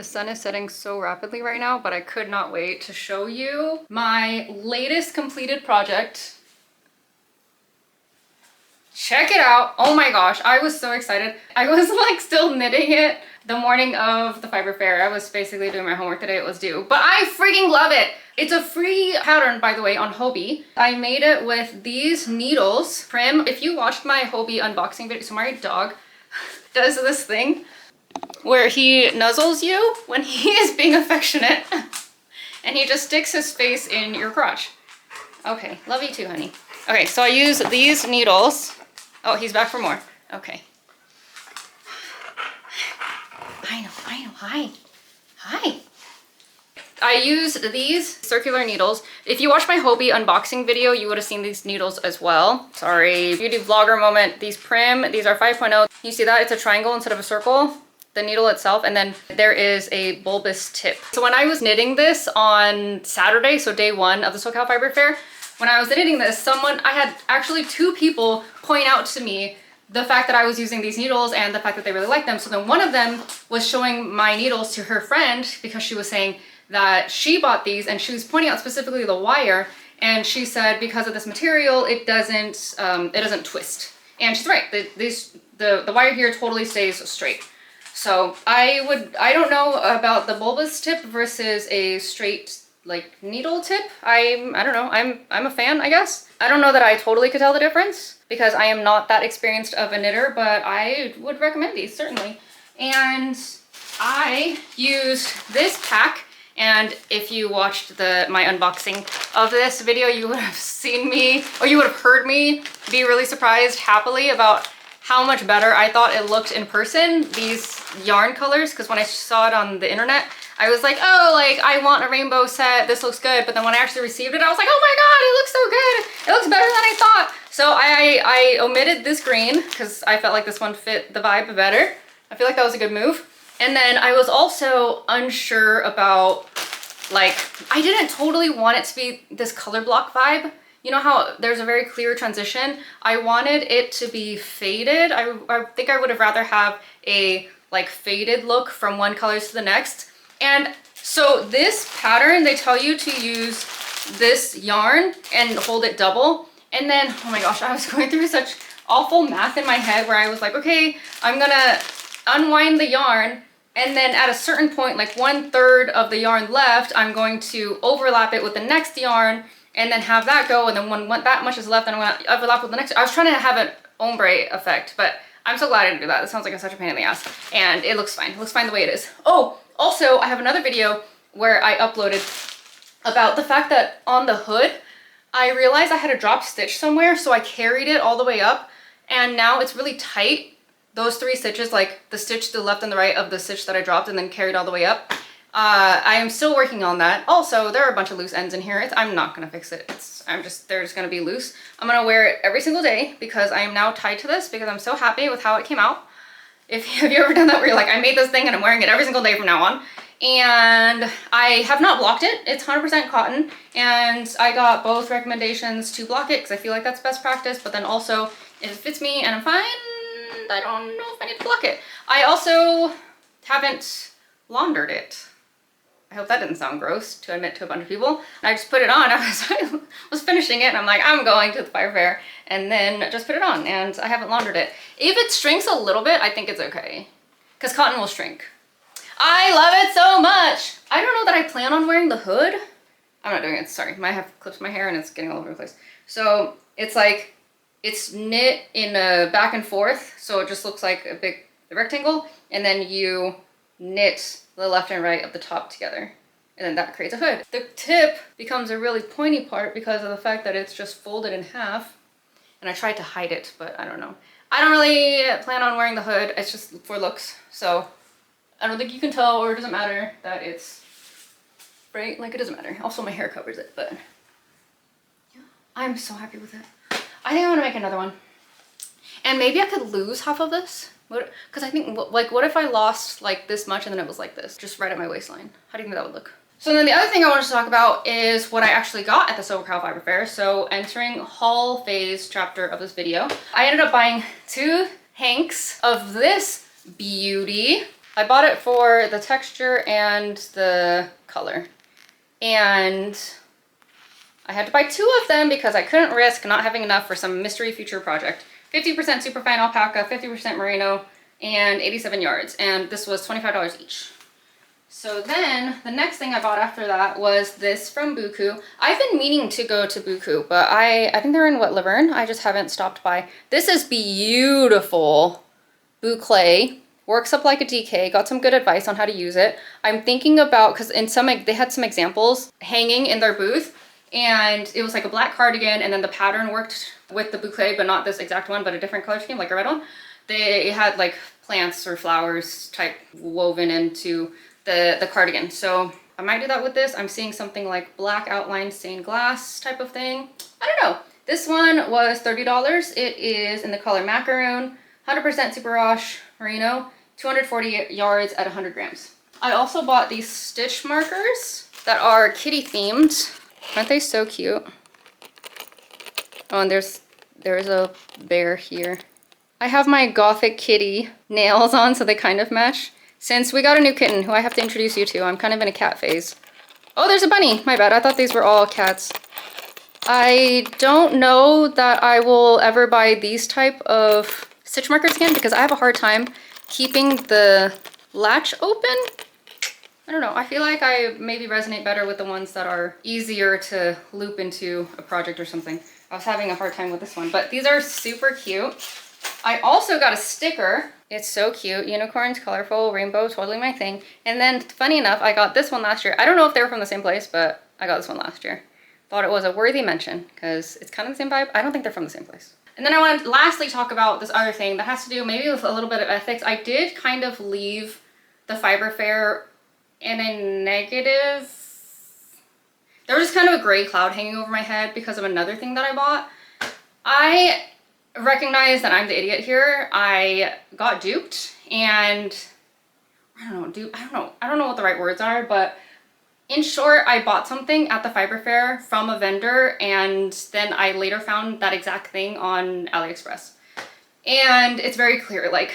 The sun is setting so rapidly right now, but I could not wait to show you my latest completed project. Check it out. Oh my gosh, I was so excited. I was like still knitting it the morning of the fiber fair. I was basically doing my homework the day it was due, but I freaking love it. It's a free pattern, by the way, on Hobie. I made it with these needles. Prim, if you watched my Hobie unboxing video, so my dog does this thing where he nuzzles you when he is being affectionate and he just sticks his face in your crotch. Okay, love you too, honey. Okay, so I use these needles. Oh, he's back for more. Okay. I know, hi. Hi. I used these circular needles. If you watched my Hobie unboxing video, you would have seen these needles as well. Sorry, beauty vlogger moment. These Prim, these are 5.0. You see that? It's a triangle instead of a circle. The needle itself, and then there is a bulbous tip. So when I was knitting this on Saturday, so day one of the SoCal Fiber Fair, when I was knitting this, I had actually 2 people point out to me the fact that I was using these needles and the fact that they really liked them. So then one of them was showing my needles to her friend because she was saying that she bought these and she was pointing out specifically the wire, and she said because of this material, it doesn't twist. And she's right, the wire here totally stays straight. So I don't know about the bulbous tip versus a straight like needle tip. I don't know, I'm a fan, I guess. I don't know that I totally could tell the difference because I am not that experienced of a knitter, but I would recommend these certainly. And I used this pack, and if you watched my unboxing of this video, you would have seen me, or you would have heard me be really surprised happily about how much better I thought it looked in person, these yarn colors, because when I saw it on the internet, I was like, oh, like I want a rainbow set, this looks good. But then when I actually received it, I was like, oh my God, it looks so good. It looks better than I thought. So I omitted this green because I felt like this one fit the vibe better. I feel like that was a good move. And then I was also unsure about, like, I didn't totally want it to be this color block vibe. You know how there's a very clear transition? I wanted it to be faded. I think I would have rather have a like faded look from one color to the next. And so this pattern, they tell you to use this yarn and hold it double. And then, oh my gosh, I was going through such awful math in my head where I was like, okay, I'm gonna unwind the yarn, and then at a certain point, like 1/3 of the yarn left, I'm going to overlap it with the next yarn and then have that go, and then when that much is left, then I'm gonna overlap with the next. I was trying to have an ombre effect, but I'm so glad I didn't do that. It sounds like such a pain in the ass, and it looks fine. It looks fine the way it is. Oh, also, I have another video where I uploaded about the fact that on the hood, I realized I had a drop stitch somewhere, so I carried it all the way up, and now it's really tight. Those 3 stitches, like the stitch to the left and the right of the stitch that I dropped and then carried all the way up. I am still working on that. Also, there are a bunch of loose ends in here. I'm not gonna fix it. They're just gonna be loose. I'm gonna wear it every single day because I am now tied to this because I'm so happy with how it came out. Have you ever done that where you're like, I made this thing and I'm wearing it every single day from now on? And I have not blocked it. It's 100% cotton, and I got both recommendations to block it because I feel like that's best practice, but then also if it fits me and I'm fine, I don't know if I need to block it. I also haven't laundered it. I hope that didn't sound gross to admit to a bunch of people. And I just put it on. I was finishing it and I'm like, I'm going to the fire fair, and then just put it on, and I haven't laundered it. If it shrinks a little bit, I think it's okay because cotton will shrink. I love it so much. I don't know that I plan on wearing the hood. I'm not doing it, sorry. I have clipped my hair and it's getting all over the place. So it's like, it's knit in a back and forth, so it just looks like a big rectangle, and then you knit the left and right of the top together, and then that creates a hood. The tip becomes a really pointy part because of the fact that it's just folded in half, and I tried to hide it, but I don't know. I don't really plan on wearing the hood. It's just for looks, so I don't think you can tell, or it doesn't matter that it's right. Like, it doesn't matter. Also, my hair covers it, but yeah, I'm so happy with it. I think I'm gonna make another one, and maybe I could lose half of this. Because I think, like, what if I lost like this much and then it was like this, just right at my waistline? How do you think that would look? So then the other thing I wanted to talk about is what I actually got at the SoCal Fiber Fair. So entering haul phase chapter of this video, I ended up buying 2 hanks of this beauty. I bought it for the texture and the color. And I had to buy 2 of them because I couldn't risk not having enough for some mystery future project. 50% superfine alpaca, 50% merino, and 87 yards. And this was $25 each. So then the next thing I bought after that was this from Buku. I've been meaning to go to Buku, but I think they're in Laverne. I just haven't stopped by. This is beautiful boucle. Works up like a DK. Got some good advice on how to use it. I'm thinking about, because in some, they had some examples hanging in their booth, and it was like a black cardigan, and then the pattern worked with the boucle, but not this exact one, but a different color scheme, like a red one. They had like plants or flowers type woven into the cardigan. So I might do that with this. I'm seeing something like black outline stained glass type of thing. I don't know. This one was $30. It is in the color macaroon, 100% super wash merino, 240 yards at 100 grams. I also bought these stitch markers that are kitty themed. Aren't they so cute? Oh, and there's a bear here. I have my gothic kitty nails on, so they kind of match. Since we got a new kitten who I have to introduce you to, I'm kind of in a cat phase. Oh, there's a bunny. My bad. I thought these were all cats. I don't know that I will ever buy these type of stitch markers again because I have a hard time keeping the latch open. I don't know. I feel like I maybe resonate better with the ones that are easier to loop into a project or something. I was having a hard time with this one, but these are super cute. I also got a sticker. It's so cute. Unicorns, colorful, rainbow, totally my thing. And then, funny enough, I got this one last year. I don't know if they were from the same place, but I got this one last year. Thought it was a worthy mention because it's kind of the same vibe. I don't think they're from the same place. And then I want to lastly talk about this other thing that has to do maybe with a little bit of ethics. I did kind of leave the fiber fair in a negative. There was just kind of a gray cloud hanging over my head because of another thing that I bought. I recognize that I'm the idiot here. I got duped, and I don't know what the right words are, but in short, I bought something at the fiber fair from a vendor, and then I later found that exact thing on AliExpress. And it's very clear, like,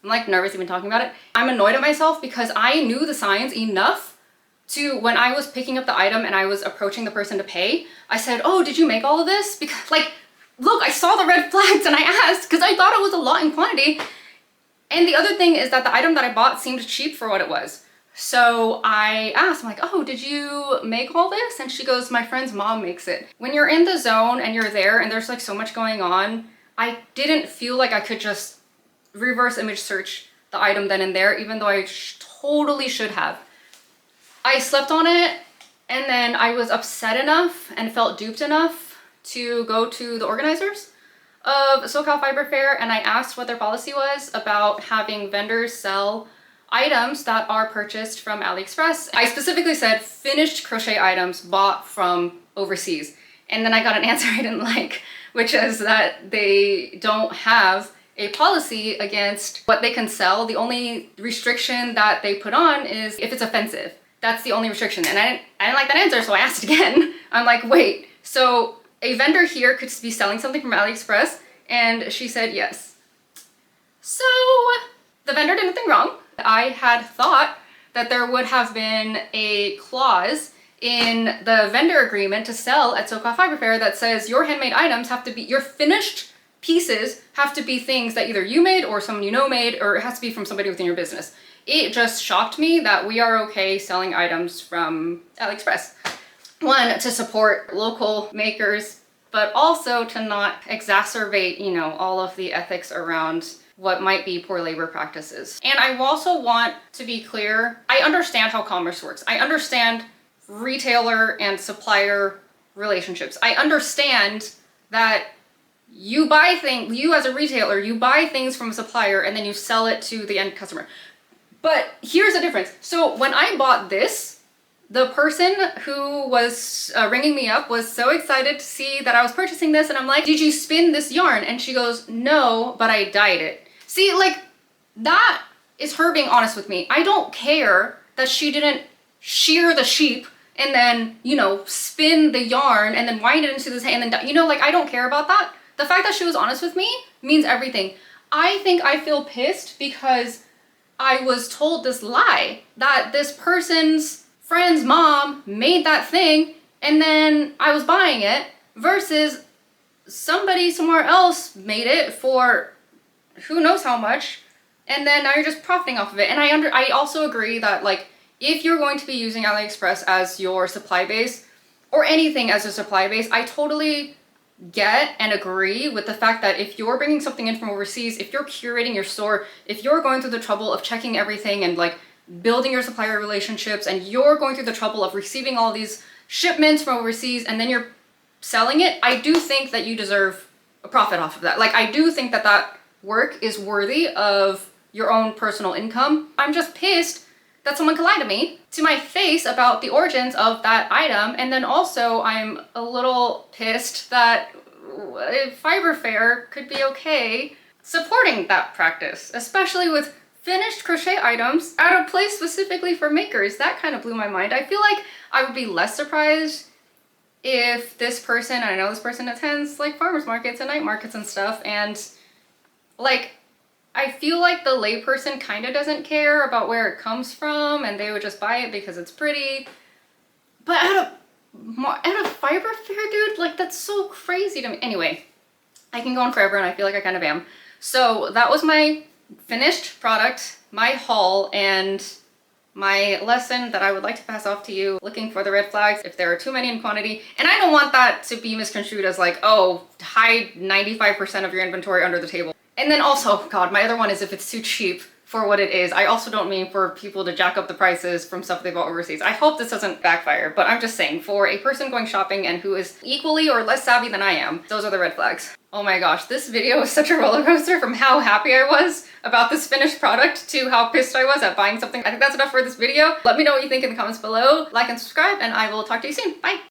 I'm like nervous even talking about it. I'm annoyed at myself because I knew the signs enough to, when I was picking up the item and I was approaching the person to pay, I said, oh, did you make all of this? Because, like, look, I saw the red flags and I asked because I thought it was a lot in quantity. And the other thing is that the item that I bought seemed cheap for what it was. So I asked, I'm like, oh, did you make all this? And she goes, my friend's mom makes it. When you're in the zone and you're there and there's like so much going on, I didn't feel like I could just reverse image search the item then and there, even though I totally should have. I slept on it, and then I was upset enough and felt duped enough to go to the organizers of SoCal Fiber Fair, and I asked what their policy was about having vendors sell items that are purchased from AliExpress. I specifically said finished crochet items bought from overseas. And then I got an answer I didn't like, which is that they don't have a policy against what they can sell. The only restriction that they put on is if it's offensive. That's the only restriction. And I didn't like that answer, so I asked again. I'm like, wait, so a vendor here could be selling something from AliExpress? And she said yes. So the vendor did nothing wrong. I had thought that there would have been a clause in the vendor agreement to sell at SoCal Fiber Fair that says your handmade items have to be, your finished pieces have to be things that either you made or someone you know made, or it has to be from somebody within your business. It just shocked me that we are okay selling items from AliExpress. One, to support local makers, but also to not exacerbate, you know, all of the ethics around what might be poor labor practices. And I also want to be clear, I understand how commerce works. I understand retailer and supplier relationships. I understand that you buy things, you as a retailer, you buy things from a supplier and then you sell it to the end customer. But here's the difference. So when I bought this, the person who was ringing me up was so excited to see that I was purchasing this, and I'm like, did you spin this yarn? And she goes, no, but I dyed it. See, like, that is her being honest with me. I don't care that she didn't shear the sheep and then, you know, spin the yarn and then wind it into this, and then, you know, like, I don't care about that. The fact that she was honest with me means everything. I think I feel pissed because I was told this lie that this person's friend's mom made that thing and then I was buying it, versus somebody somewhere else made it for who knows how much, and then now you're just profiting off of it. And I also agree that, like, if you're going to be using AliExpress as your supply base, or anything as a supply base, I totally get and agree with the fact that if you're bringing something in from overseas, if you're curating your store, if you're going through the trouble of checking everything and like building your supplier relationships, and you're going through the trouble of receiving all these shipments from overseas and then you're selling it, I do think that you deserve a profit off of that. Like, I do think that that work is worthy of your own personal income. I'm just pissed that someone could lie to me to my face about the origins of that item. And then also I'm a little pissed that Fiber Fair could be okay supporting that practice, especially with finished crochet items at a place specifically for makers. That kind of blew my mind. I feel like I would be less surprised if this person, I know this person attends like farmers markets and night markets and stuff, and like, I feel like the layperson kind of doesn't care about where it comes from and they would just buy it because it's pretty. But at a Fiber Fair, dude, like, that's so crazy to me. Anyway, I can go on forever and I feel like I kind of am. So that was my finished product, my haul, and my lesson that I would like to pass off to you. Looking for the red flags if there are too many in quantity. And I don't want that to be misconstrued as like, oh, hide 95% of your inventory under the table. And then also, God, my other one is if it's too cheap for what it is. I also don't mean for people to jack up the prices from stuff they bought overseas. I hope this doesn't backfire, but I'm just saying, for a person going shopping and who is equally or less savvy than I am, those are the red flags. Oh my gosh, this video was such a roller coaster from how happy I was about this finished product to how pissed I was at buying something. I think that's enough for this video. Let me know what you think in the comments below. Like and subscribe, and I will talk to you soon. Bye!